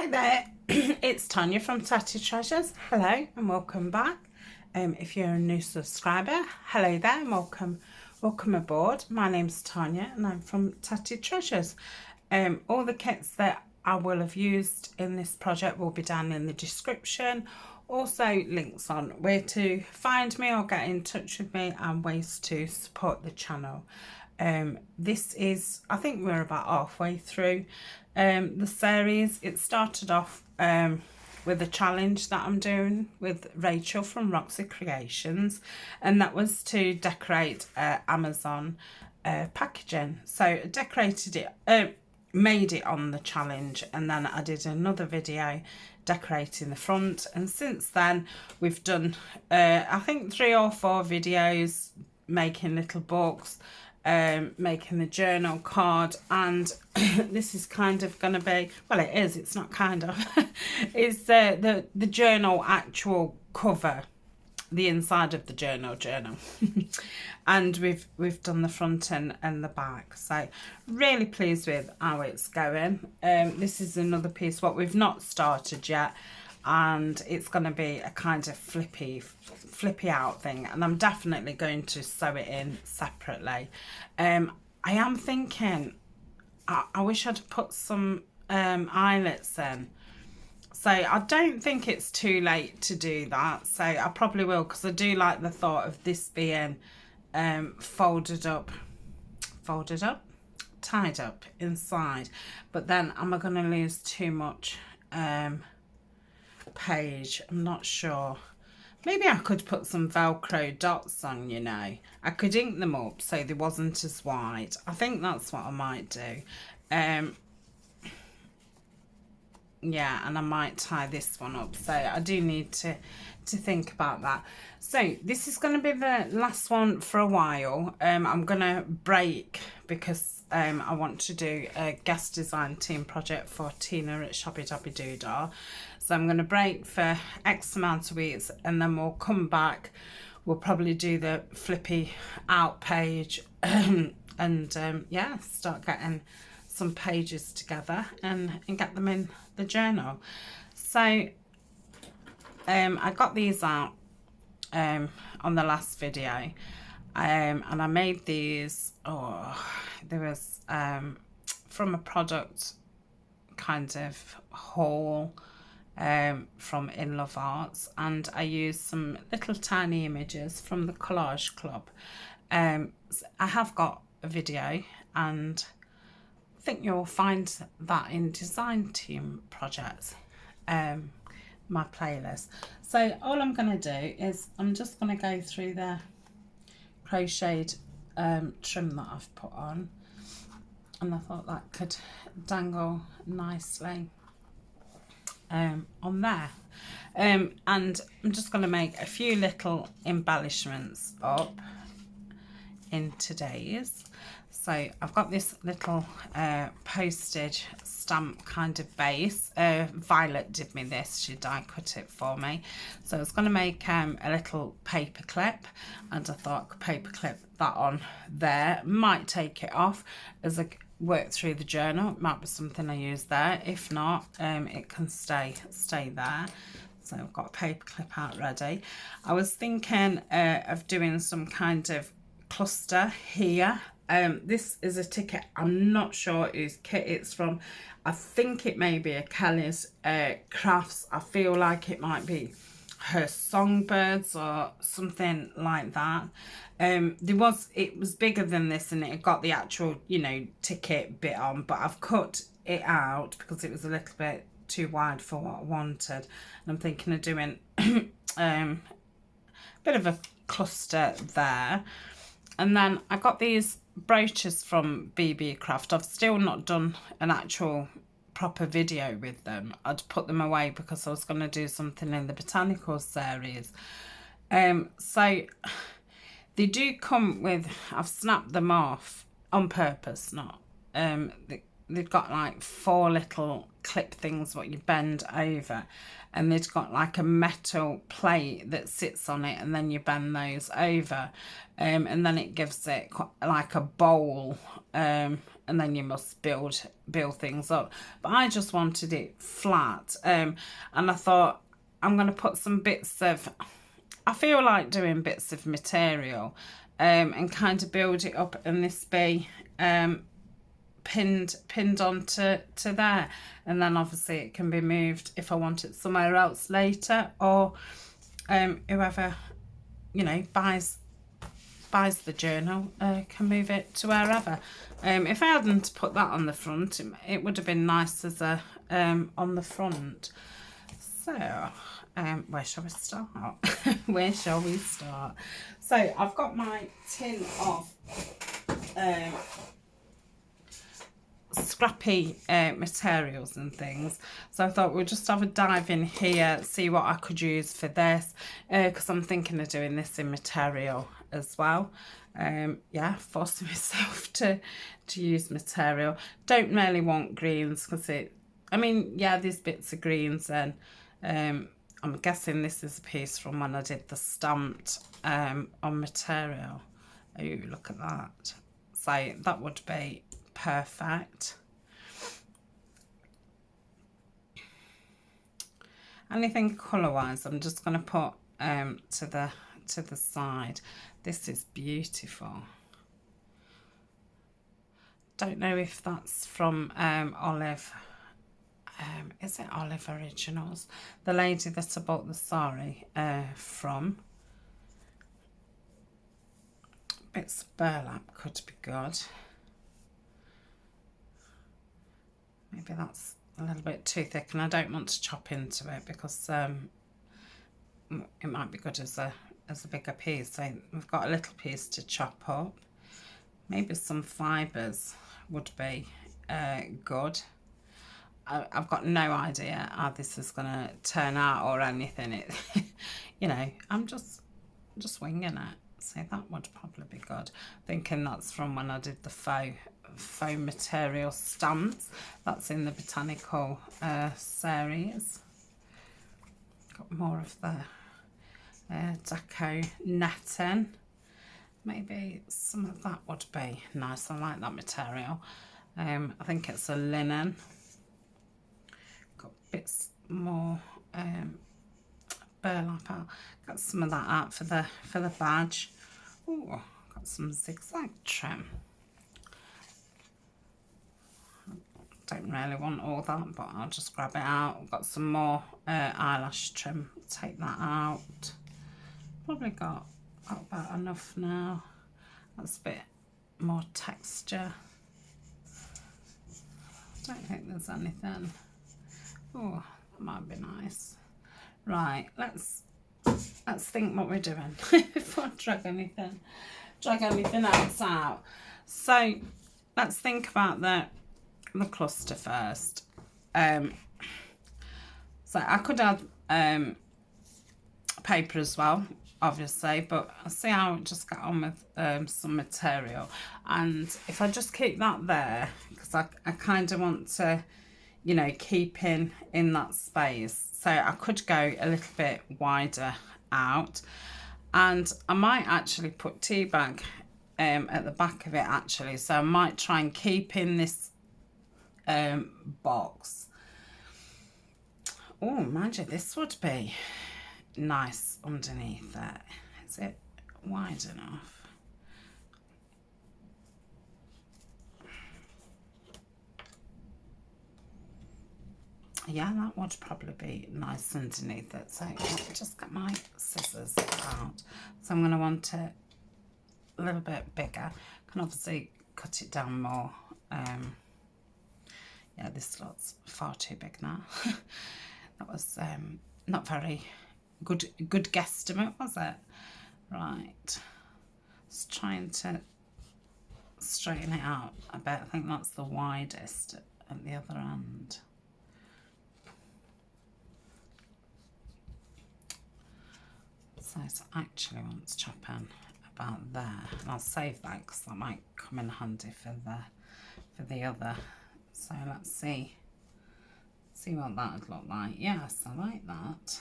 Hi there, it's Tania from Tatty Treasures. Hello and welcome back. If you're a new subscriber, hello there and welcome aboard. My name's Tania and I'm from Tatty Treasures. All the kits that I will have used in this project will be down in the description. Also links on where to find me or get in touch with me and ways to support the channel. This is, I think we're about halfway through the series. It started off with a challenge that I'm doing with Rachel from Roxy Creations, and that was to decorate Amazon packaging. So I decorated it, made it on the challenge, and then I did another video decorating the front, and since then we've done I think 3 or 4 videos making little books, making the journal card, and this is kind of going to be, well, it is, it's not kind of, it's the journal actual cover, the inside of the journal and we've done the front and the back, so really pleased with how it's going. This is another piece what we've not started yet, and it's going to be a kind of flippy out thing, and I'm definitely going to sew it in separately. I am thinking I wish I'd put some eyelets in, so I don't think it's too late to do that, so I probably will, because I do like the thought of this being folded up, tied up inside. But then am I going to lose too much page? I'm not sure. Maybe I could put some Velcro dots on, you know. I could ink them up so they wasn't as wide. I think that's what I might do. Yeah, and I might tie this one up, so I do need to think about that. So this is going to be the last one for a while. I'm going to break because I want to do a guest design team project for Tina at Shabby Dabby Doodah. So I'm going to break for X amount of weeks, and then we'll come back. We'll probably do the flippy out page and yeah, start getting some pages together and get them in the journal. So I got these out on the last video, and I made these, there was from a product kind of haul from In Love Arts, and I used some little tiny images from the Collage Club. I have got a video, and I think you'll find that in design team projects, my playlist. So all I'm going to do is I'm just going to go through the crocheted trim that I've put on, and I thought that could dangle nicely on there. And I'm just going to make a few little embellishments up in today's. So I've got this little postage stamp kind of base. Violet did me this, she die cut it for me. So I was going to make a little paper clip, and I thought I could paper clip that on there. Might take it off as I work through the journal. It might be something I use there. If not, it can stay there. So I've got a paper clip out ready. I was thinking of doing some kind of cluster here. This is a ticket, I'm not sure whose kit it's from. I think it may be a Kelly's Crafts. I feel like it might be her Songbirds or something like that. It was bigger than this, and it got the actual, you know, ticket bit on, but I've cut it out because it was a little bit too wide for what I wanted. And I'm thinking of doing a bit of a cluster there. And then I got these brooches from BB Craft. I've still not done an actual proper video with them. I'd put them away because I was going to do something in the Botanical series. So they do come with, I've snapped them off on purpose, not. They've got like 4 little clip things what you bend over, and they've got like a metal plate that sits on it, and then you bend those over, and then it gives it like a bowl and then you must build things up. But I just wanted it flat, and I thought I'm going to put some bits of, I feel like doing bits of material, and kind of build it up, and this be pinned onto there, and then obviously it can be moved if I want it somewhere else later, or whoever, you know, buys the journal can move it to wherever. If I hadn't put that on the front, it would have been nice as a on the front. So where shall we start? Where shall we start? So I've got my tin of scrappy materials and things, so I thought we'll just have a dive in here, see what I could use for this, because I'm thinking of doing this in material as well. Yeah, forcing myself to use material. Don't really want greens because I mean, yeah, there's bits of greens, and I'm guessing this is a piece from when I did the stamped on material. Oh, look at that. So that would be perfect. Anything colour wise, I'm just going to put to the side. This is beautiful. Don't know if that's from Olive. Is it Olive Originals? The lady that I bought the sari from. Bits of burlap could be good. Maybe that's a little bit too thick, and I don't want to chop into it because it might be good as a bigger piece. So we've got a little piece to chop up. Maybe some fibres would be good. I've got no idea how this is going to turn out or anything. You know, I'm just winging it. So that would probably be good. Thinking that's from when I did the faux material stamps. That's in the Botanical series. Got more of the deco netting. Maybe some of that would be nice. I like that material. I think it's a linen. Got bits more burlap out. Got some of that out for the badge. Oh, got some zigzag trim. Don't really want all that, but I'll just grab it out. I've got some more eyelash trim. Take that out. Probably got about enough now. That's a bit more texture. Don't think there's anything. Oh, that might be nice. Right, let's think what we're doing before I drag anything else out. So let's think about the cluster first. So I could add paper as well, obviously, but I'll see how I just get on with some material. And if I just keep that there, because I kind of want to, you know, keep in that space. So I could go a little bit wider out, and I might actually put tea bag at the back of it actually. So I might try and keep in this box. Oh, mind you, this would be nice underneath that. Is it wide enough? Yeah, that would probably be nice underneath it. So I'll just get my scissors out. So I'm going to want it a little bit bigger. Can obviously cut it down more. Yeah, this lot's far too big now. That was not very good guesstimate, was it? Right. Just trying to straighten it out a bit. I think that's the widest at the other end. So I actually want to chop in about there, and I'll save that because that might come in handy for the other. So let's see what that would look like. Yes, I like that.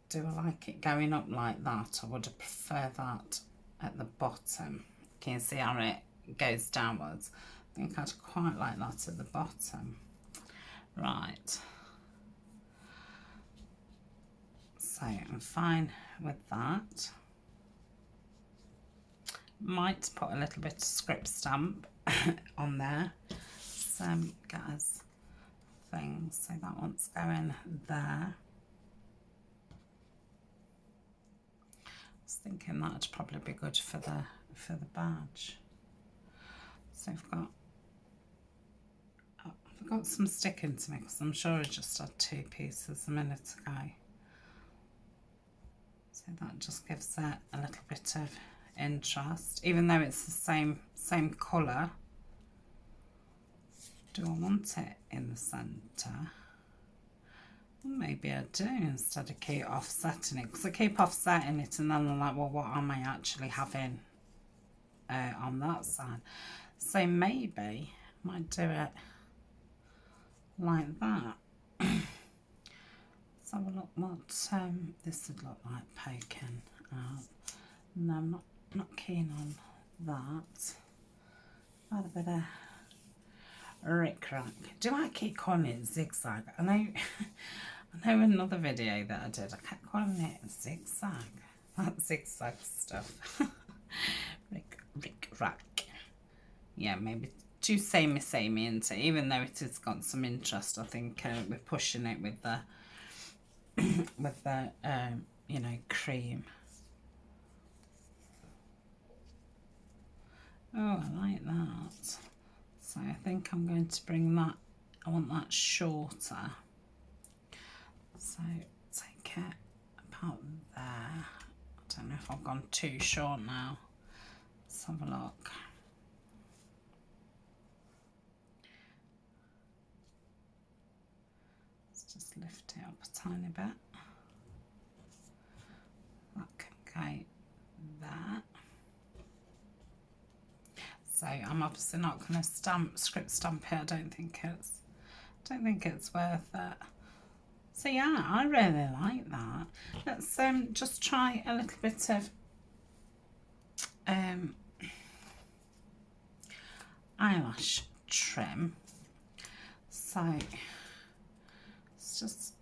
Do I like it going up like that, or would I prefer that at the bottom? Can you see how goes downwards. I think I'd quite like that at the bottom. Right. So I'm fine with that. Might put a little bit of script stamp on there. Some gas thing. So that one's going there. I was thinking that'd probably be good for the badge. So I've got some sticking to me because I'm sure I just had 2 pieces a minute ago. So that just gives it a little bit of interest, even though it's the same colour. Do I want it in the centre? Well, maybe I do, instead of keep offsetting it, because I keep offsetting it and then I'm like, well, what am I actually having on that side? So maybe I might do it like that. Let's have a look what this would look like poking out. No, I'm not keen on that. Add a bit of rick-rack. Do I keep calling it zigzag? I know another video that I did, I kept calling it zigzag. That zigzag stuff. Rick-rack. Yeah, maybe too samey into it, even though it has got some interest. I think we're pushing it with the you know, cream. Oh, I like that. So I think I'm going to bring that, I want that shorter. So take it about there. I don't know if I've gone too short now. Let's have a look. Let's just lift it up a tiny bit. That can go there. So I'm obviously not going to script stamp it. I don't think it's worth it. So yeah, I really like that. Let's just try a little bit of eyelash trim. So it's just,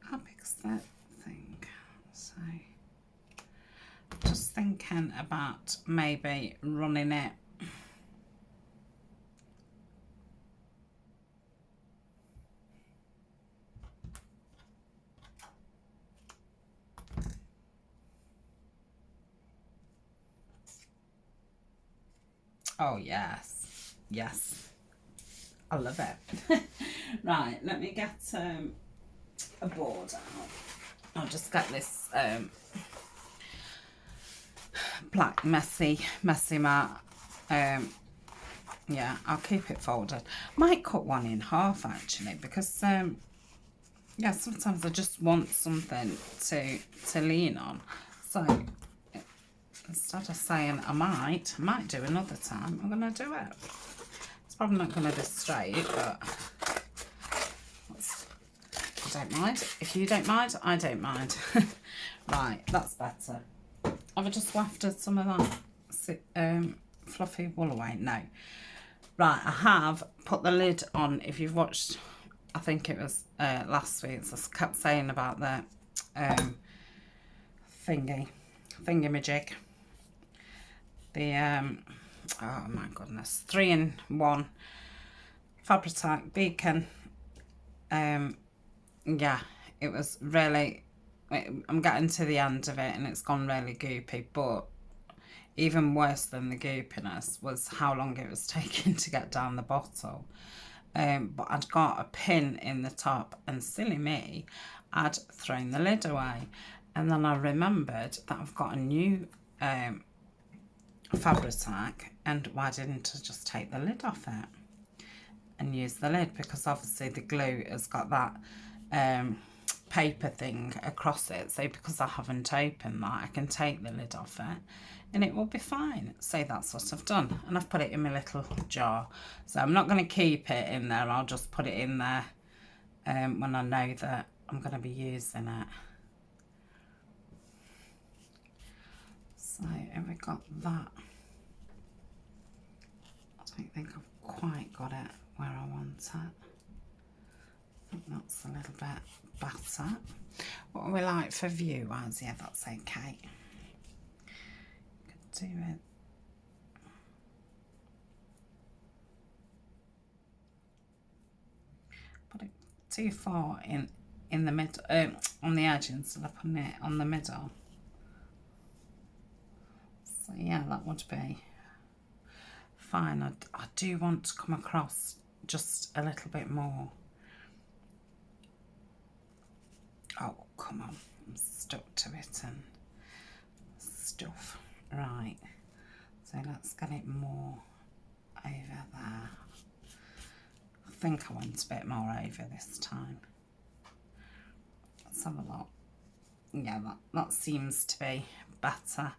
how big's that thing? So just thinking about maybe running it oh yes, I love it. Right, let me get a board out. I'll just get this black messy mat. Yeah, I'll keep it folded. Might cut one in half actually, because yeah, sometimes I just want something to lean on. So instead of saying I might do another time, I'm gonna do it. It's probably not gonna be straight, but I don't mind. If you don't mind, I don't mind. Right, that's better. Have I just wafted some of that fluffy wool away? No. Right, I have put the lid on. If you've watched, I think it was last week, so I kept saying about the thingamajig. The oh my goodness, 3-in-1 Fabric Beacon. Yeah, it was really, I'm getting to the end of it and it's gone really goopy, but even worse than the goopiness was how long it was taking to get down the bottle. But I'd got a pin in the top and silly me, I'd thrown the lid away. And then I remembered that I've got a new Fabric, and why didn't I just take the lid off it and use the lid, because obviously the glue has got that paper thing across it, so because I haven't opened that, I can take the lid off it and it will be fine. So that's what I've done, and I've put it in my little jar. So I'm not going to keep it in there, I'll just put it in there when I know that I'm going to be using it. So have we got that don't think I've quite got it where I want it. I think that's a little bit better. What are we like for view-wise? Yeah, that's okay. Could do it. Put it too far in the middle, on the edge instead of putting it on the middle. So yeah, that would be fine. I do want to come across just a little bit more. Oh, come on, I'm stuck to it and stuff. Right, so let's get it more over there. I think I want a bit more over this time. Let's have a look. Yeah, that seems to be better.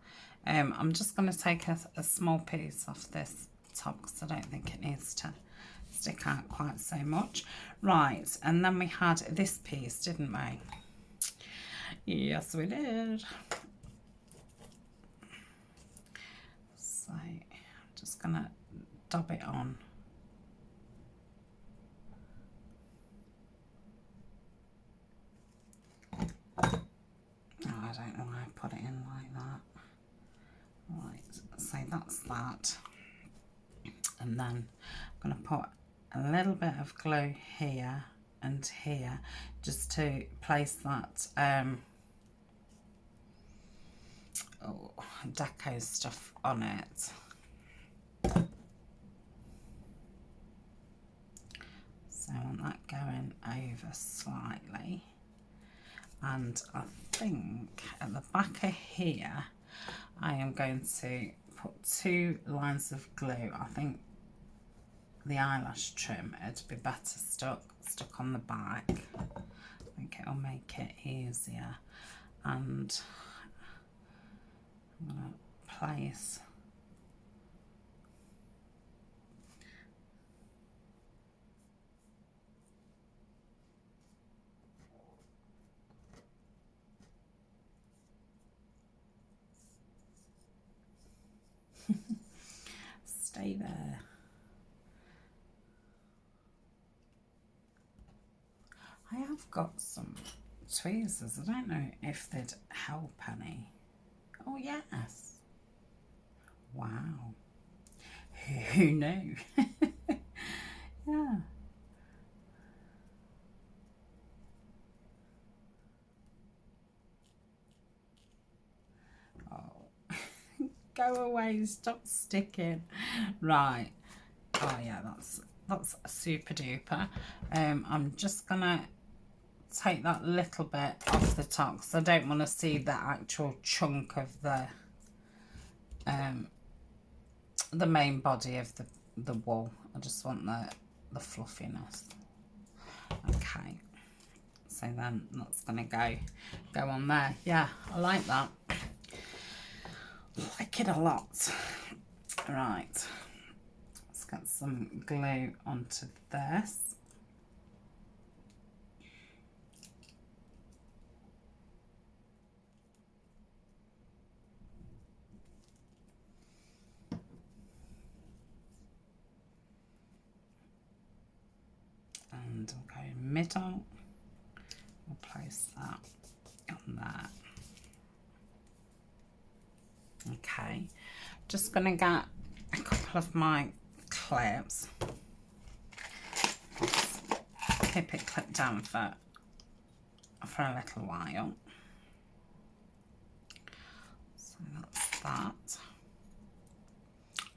I'm just going to take a small piece off this top because I don't think it needs to stick out quite so much. Right, and then we had this piece, didn't we? Yes, we did. So I'm just going to dab it on. Oh, I don't know why I put it in like that. Right, so that's that. And then I'm going to put a little bit of glue here and here just to place that deco stuff on it. So I want that going over slightly. And I think at the back of here I am going to put 2 lines of glue. I think the eyelash trim would be better stuck on the back. I think it'll make it easier. And I'm going to place stay there. I have got some tweezers. I don't know if they'd help any. Oh yes. Wow. Who knew? Yeah. Oh. Go away, stop sticking. Right. Oh yeah, that's super duper. I'm just gonna take that little bit off the top because I don't want to see the actual chunk of the main body of the wool. I just want the fluffiness. Okay, so then that's gonna go on there. Yeah, I like that. I like it a lot. Right, let's get some glue onto this. And we'll go middle, we'll place that on there. Okay, just going to get a couple of my clips, keep it clipped down for a little while. So that's that.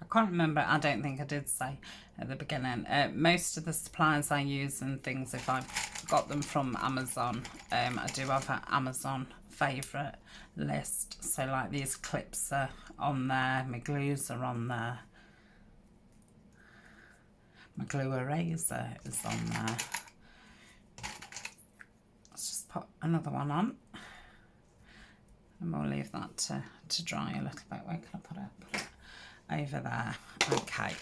I can't remember, I don't think I did say at the beginning, most of the supplies I use and things, if I've got them from Amazon, I do have an Amazon favourite list. So like these clips are on there, my glues are on there, my glue eraser is on there. Let's just put another one on and we'll leave that to dry a little bit. Where can I put it? Over there. Okay,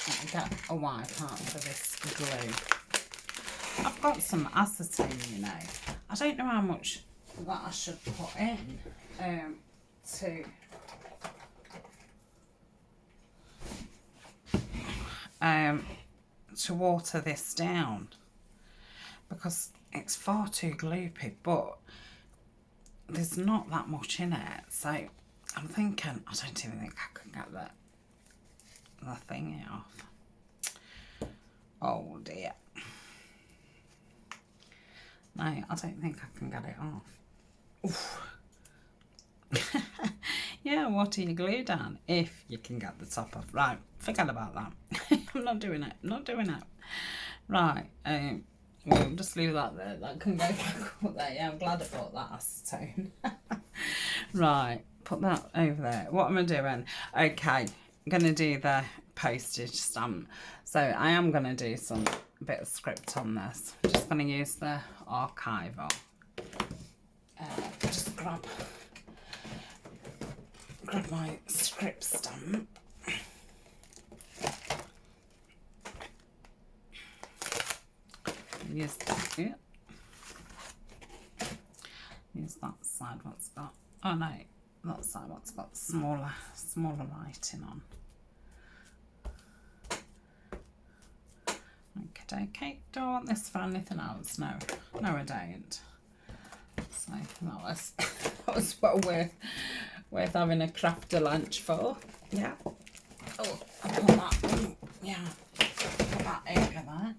let me get a wipe out for this glue. I've got some acetone, you know. I don't know how much that I should put in to to water this down because it's far too gloopy, but there's not that much in it. So I'm thinking, I don't even think I can get the thing off. Oh dear. No, I don't think I can get it off. Oof. Yeah, what are you glue down? If you can get the top off. Right, forget about that. I'm not doing it. Not doing it. Right, we'll just leave that there. That can go back up there. Yeah, I'm glad I bought that acetone. Right, put that over there. What am I doing? Okay, I'm going to do the postage stamp. So I am going to do some bit of script on this. I'm just going to use the archival. Just grab my script stamp. Use that. Yeah. Use that side what's got. Oh no, that side what's got smaller writing on. Okay, do I want this for anything else? No, I don't. So that was well worth having a crafter lunch for. Yeah. Oh, I'll put that. Yeah. Put that over there.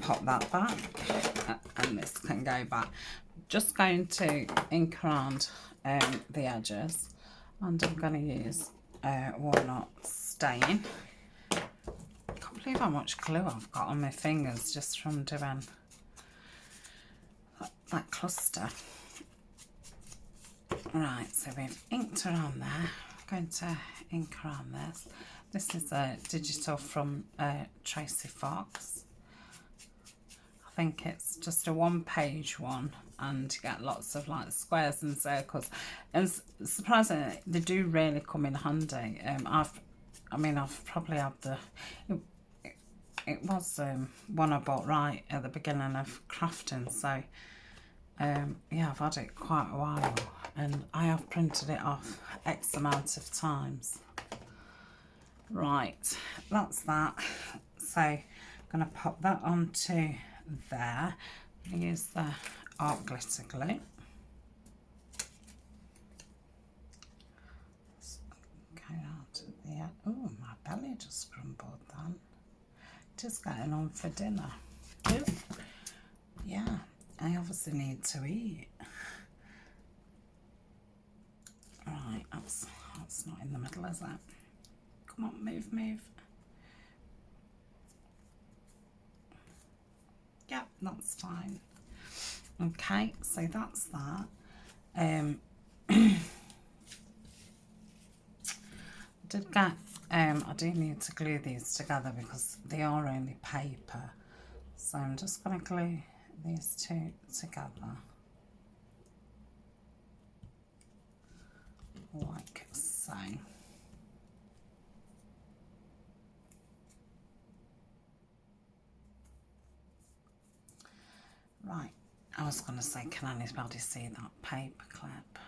Pop that back, and this can go back. Just going to ink around the edges, and I'm going to use walnut stain. Can't believe how much glue I've got on my fingers just from doing that cluster. Right, so we've inked around there. I'm going to ink around this. This is a digital from Tracy Fox. I think it's just a one-page one, and you get lots of like squares and circles. And surprisingly, they do really come in handy. I've probably had it was one I bought right at the beginning of crafting, so yeah, I've had it quite a while, and I have printed it off X amount of times. Right, that's that. So I'm going to pop that onto there. Use the art glitter glue. Okay, out at the end. Oh, my belly just crumbled then. Just getting on for dinner. Ooh. Yeah, I obviously need to eat. Right, that's not in the middle, is it? Come on, move. Yeah, that's fine. Okay, so that's that. I do need to glue these together because they are only paper. So I'm just going to glue these two together. Like so. Right, I was going to say, can anybody see that paper clip?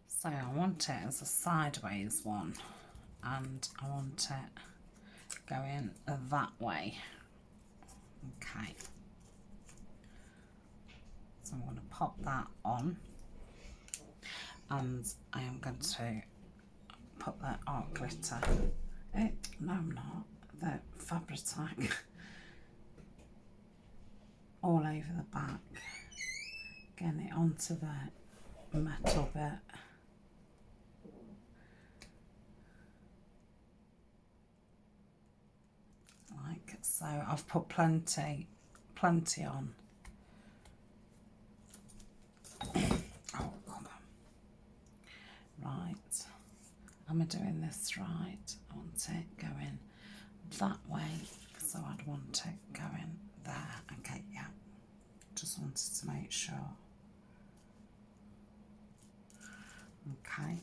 So I want it as a sideways one, and I want it going that way. Okay. So I'm going to pop that on, and I am going to put the art glitter. No, I'm not. The Fabri-Tac all over the back. Getting it onto the metal bit. Like so. I've put plenty on. Oh, come on. Right. Am I doing this right? I want it going that way, so I'd want it going there. Okay, yeah. Just wanted to make sure. Okay.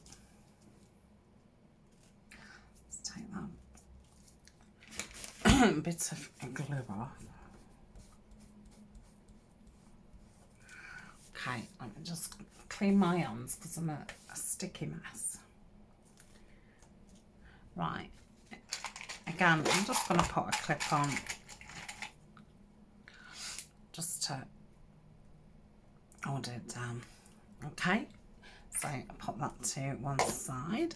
Let's take that bit of glue off. clean my hands because I'm a sticky mess. Right, again, I'm just going to put a clip on just to hold it down. Okay, so I put that to one side.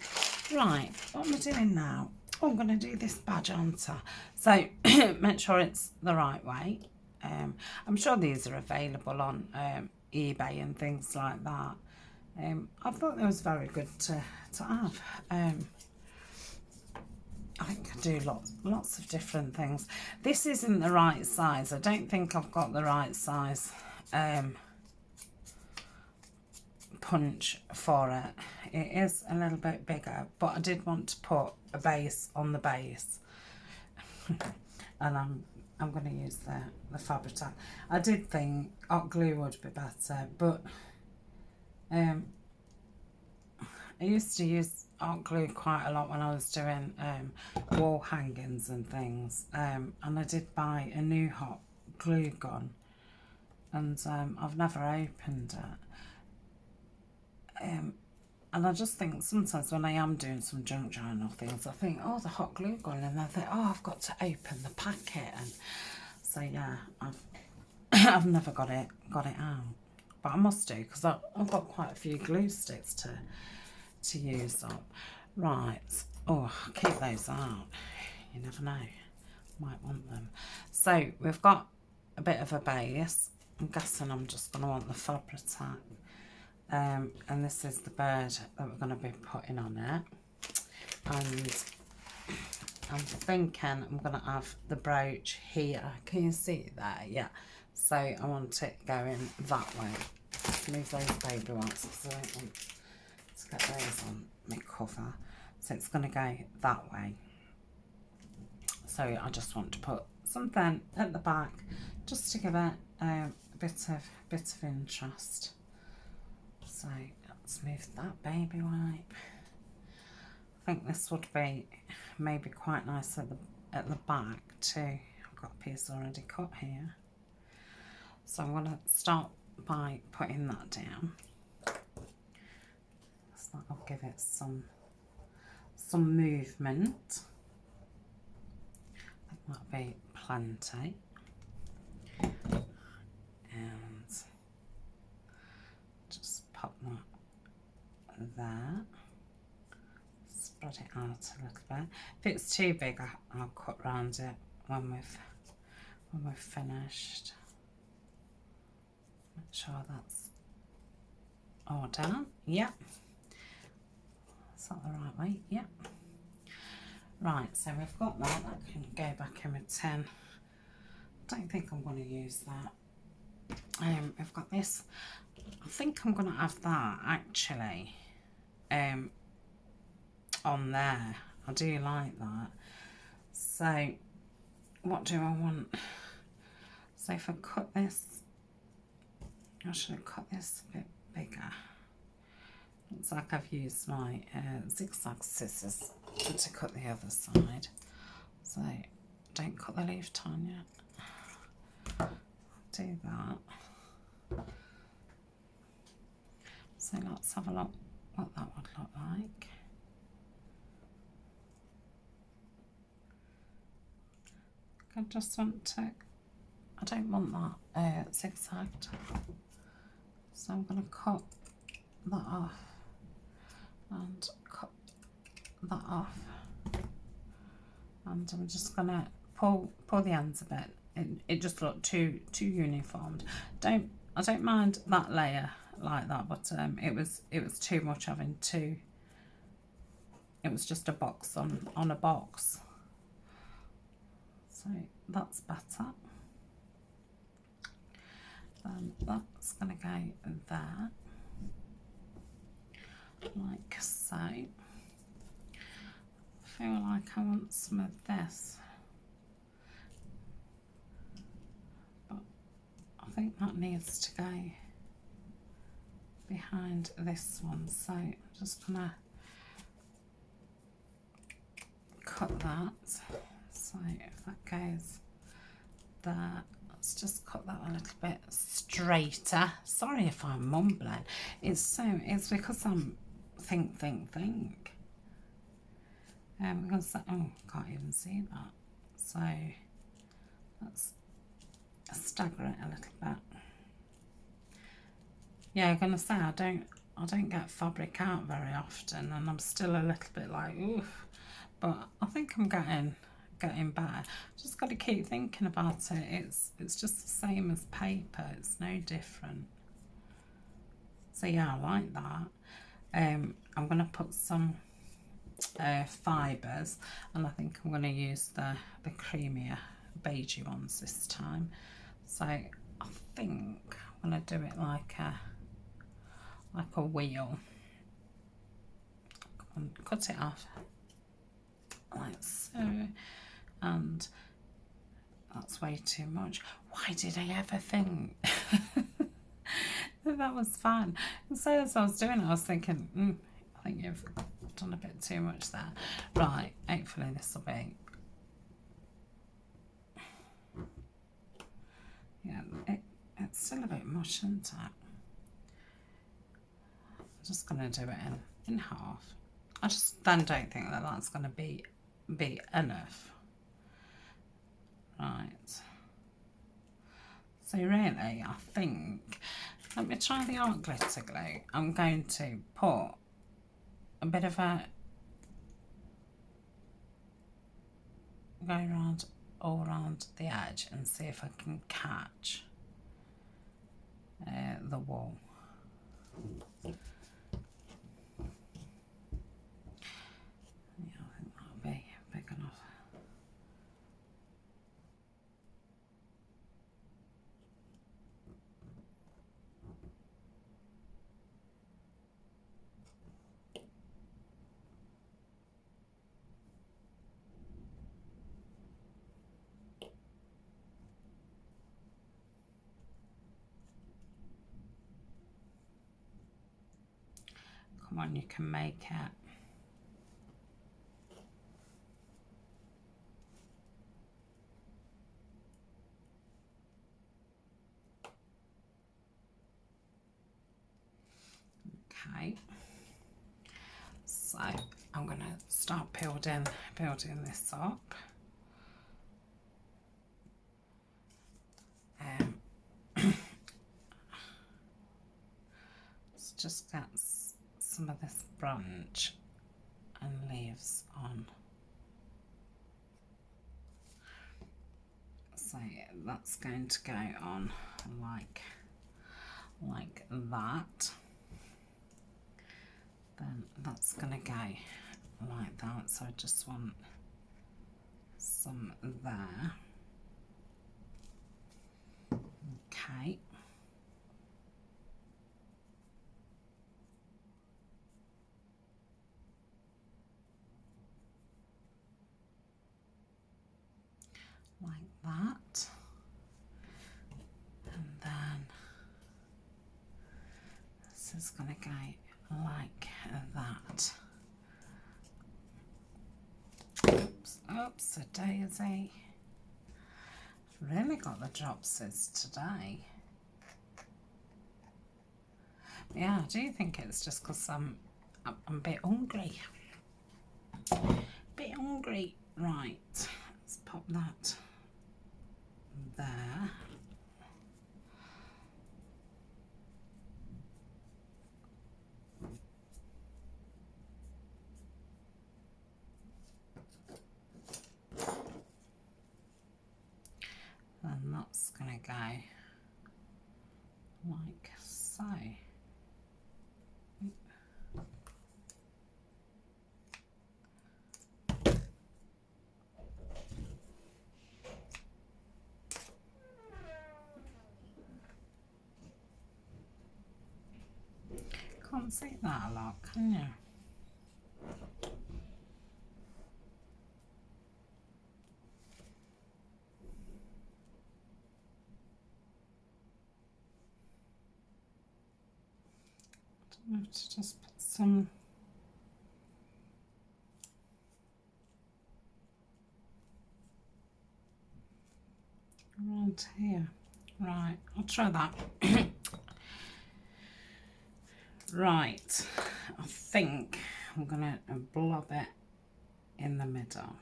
Right, what am I doing now? Oh, I'm going to do this badge onto. So make sure it's the right way. I'm sure these are available on eBay and things like that. I thought they was very good to have. I think I do lots of different things. This isn't the right size. I don't think I've got the right size punch for it. It is a little bit bigger, but I did want to put a base on the base. And I'm going to use the Fabri-Tac. I did think hot glue would be better, but I used to use hot glue quite a lot when I was doing wall hangings and things, and I did buy a new hot glue gun, and I've never opened it. And I just think sometimes when I am doing some junk journal things, I think, oh, the hot glue gun, and I think, oh, I've got to open the packet, and so yeah, I've never got it out, but I must do because I've got quite a few glue sticks to use up. Right, oh, I'll keep those out. You never know, might want them. So we've got a bit of a base. I'm guessing I'm just going to want the Fabri-Tac. And this is the bird that we're going to be putting on it, and I'm thinking I'm going to have the brooch here. Can you see it there? Yeah, so I want it going that way. Let's move those baby wipes because I don't want to get those on my cover, so it's going to go that way. So I just want to put something at the back just to give it a bit of interest. So let's move that baby wipe. I think this would be maybe quite nice at the back too. I've got a piece already cut here. So I'm going to start by putting that down. So that'll give it some movement. I think that'll be plenty. And just pop that there. Spread it out a little bit. If it's too big, I'll cut round it when we've finished. Make sure that's all done. Yep. Is that the right way? Yep. Right, so we've got that. That can go back in my tin. I don't think I'm going to use that. I've got this. I think I'm going to have that actually on there. I do like that. So what do I want? So if I cut this, I should have cut this a bit bigger. Looks like I've used my zigzag scissors to cut the other side. So don't cut the leaf, Tania. Do that. So let's have a look what that would look like. I just want to, I don't want that zigzagged. So I'm going to cut that off and cut that off. And I'm just going to pull the ends a bit. It just looked too uniformed. I don't mind that layer like that, but it was too much having two. It was just a box on a box. So that's better. Then that's going to go there, like so. I feel like I want some of this, but I think that needs to go behind this one. So I'm just going to cut that. So if that goes there, let's just cut that a little bit straighter. Sorry if I'm mumbling. It's because I'm think. Because oh, can't even see that. So let's stagger it a little bit. Yeah, I'm gonna say I don't get fabric out very often, and I'm still a little bit like oof, but I think I'm getting better. Just got to keep thinking about it. It's just the same as paper. It's no different. So yeah, I like that. I'm gonna put some fibres, and I think I'm going to use the creamier beigey ones this time. So I think I'm going to do it like a wheel. Cut it off like so, and that's way too much. Why did I ever think that was fun? And so as I was doing it, I was thinking, I think you've done a bit too much there. Right, hopefully this will be, yeah, it's still a bit much, isn't it? I'm just going to do it in half. I just then don't think that that's going to be enough. Right. So really, I think, let me try the art glitter glue. I'm going to put a bit of a, go around all around the edge and see if I can catch the wall. Yeah, I think that'll be big enough. Come on, you can make it. Okay, so I'm going to start building this up. Let's just get some of this branch and leaves on. So that's going to go on like that. Then that's going to go like that. So I just want some there. Okay. Like that. And then this is going to go like that. Oops, a daisy. Really got the dropsies today. Yeah, I do think it's just because I'm a bit hungry. Bit hungry. Right, let's pop that there. And that's going to go like so. Can't see that a lot, can you? I have to just put some around around here. Right, I'll try that. Right, I think I'm gonna blob it in the middle.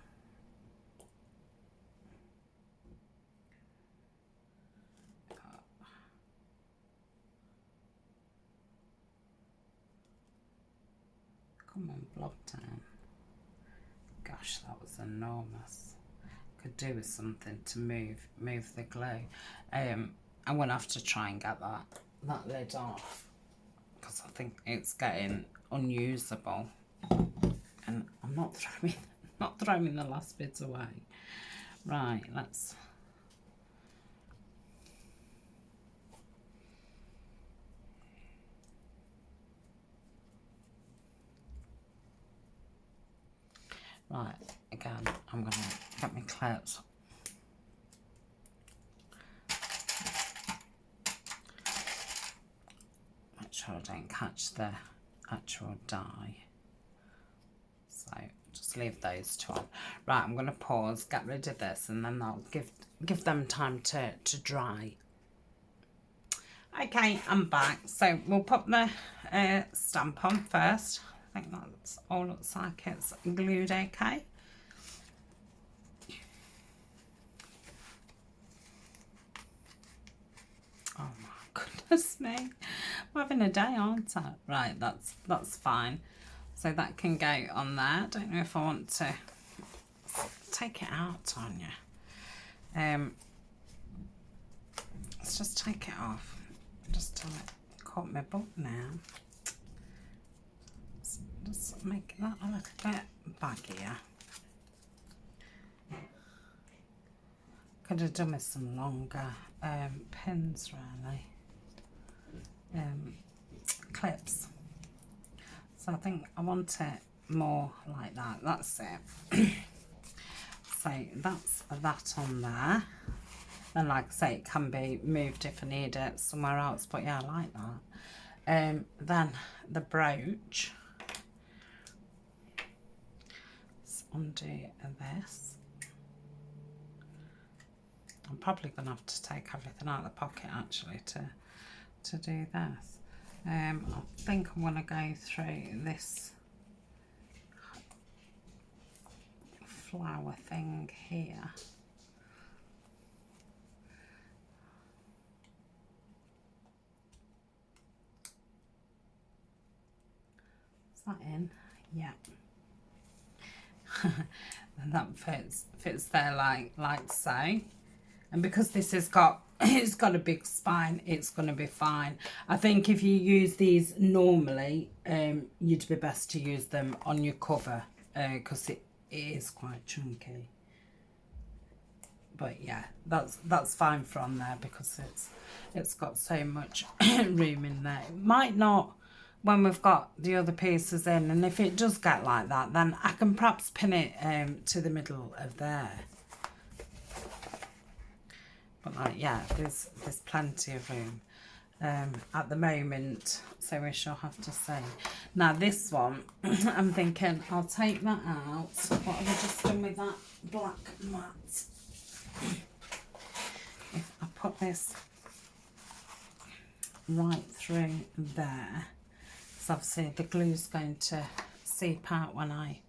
Come on, blob down. Gosh, that was enormous. Could do with something to move the glue. I'm gonna have to try and get that lid off because I think it's getting unusable, and I'm not throwing the last bit away. Right, let's. Right, again, I'm gonna get my clips. Make sure I don't catch the actual dye. So just leave those two on. Right, I'm gonna pause, get rid of this, and then I'll give them time to dry. Okay, I'm back. So we'll put the stamp on first. I think that's all looks like it's glued okay. Oh my goodness me, I'm having a day, aren't I? Right, that's fine. So that can go on there. I don't know if I want to take it out, Tanya. Let's just take it off. Just caught my book now. Just make that a little bit baggier. Could have done with some longer pins, really. Clips. So I think I want it more like that. That's it. So that's that on there. And like I say, it can be moved if I need it somewhere else. But yeah, I like that. Then the brooch. Let's undo this. I'm probably going to have to take everything out of the pocket actually to do this. I think I'm going to go through this flower thing here. Is that in? Yeah. And that fits there like so. And because this has got it's got a big spine, it's going to be fine. I think if you use these normally, you'd be best to use them on your cover because it is quite chunky. But yeah, that's fine for on there because it's got so much room in there. It might not when we've got the other pieces in, and if it does get like that, then I can perhaps pin it to the middle of there. But like, yeah, there's plenty of room at the moment, so we shall have to see. Now this one, I'm thinking I'll take that out. What have I just done with that black mat? If I put this right through there, because obviously the glue's going to seep out when I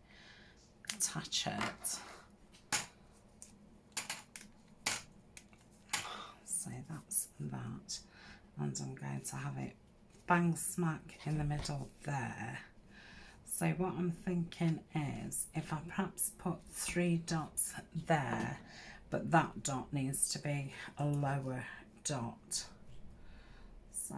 attach it. So that's that, and I'm going to have it bang smack in the middle there. So what I'm thinking is if I perhaps put 3 dots there, but that dot needs to be a lower dot. So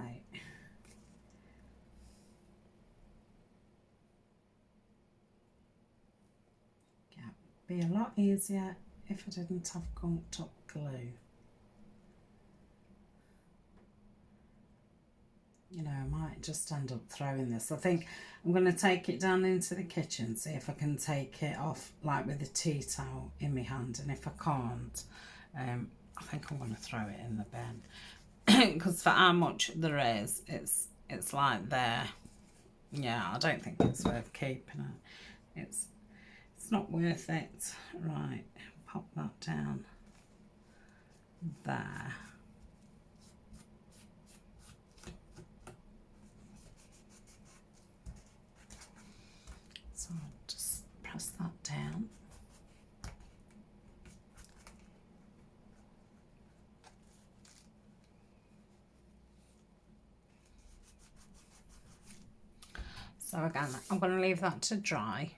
yeah, be a lot easier if I didn't have gunked up glue. You know, I might just end up throwing this. I think I'm going to take it down into the kitchen, see if I can take it off like with a tea towel in my hand, and if I can't, I think I'm going to throw it in the bin because for how much there is, it's like there. Yeah, I don't think it's worth keeping it. It's not worth it. Right, pop that down. there. So I'll just press that down. So again, I'm going to leave that to dry.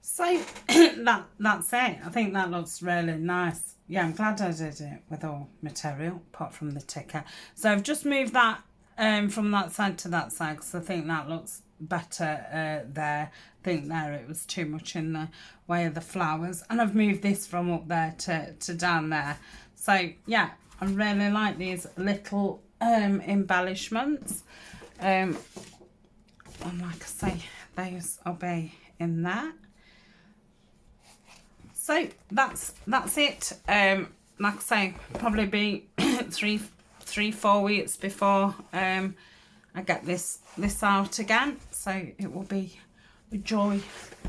So that's it. I think that looks really nice. Yeah, I'm glad I did it with all material apart from the ticker. So I've just moved that from that side to that side because I think that looks better there. I think there it was too much in the way of the flowers, and I've moved this from up there to down there. So yeah, I really like these little embellishments. And like I say, those will be in there. So that's it. Like I say, probably be 3-4 weeks before I get this out again. So it will be a joy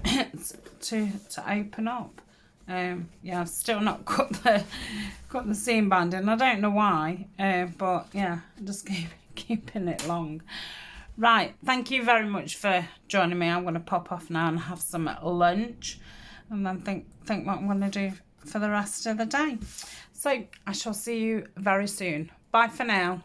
to open up. Yeah, I've still not cut the seam banding. I don't know why, but yeah, I'm just keeping it long. Right, thank you very much for joining me. I'm going to pop off now and have some lunch, and then think what I'm going to do for the rest of the day. So I shall see you very soon. Bye for now.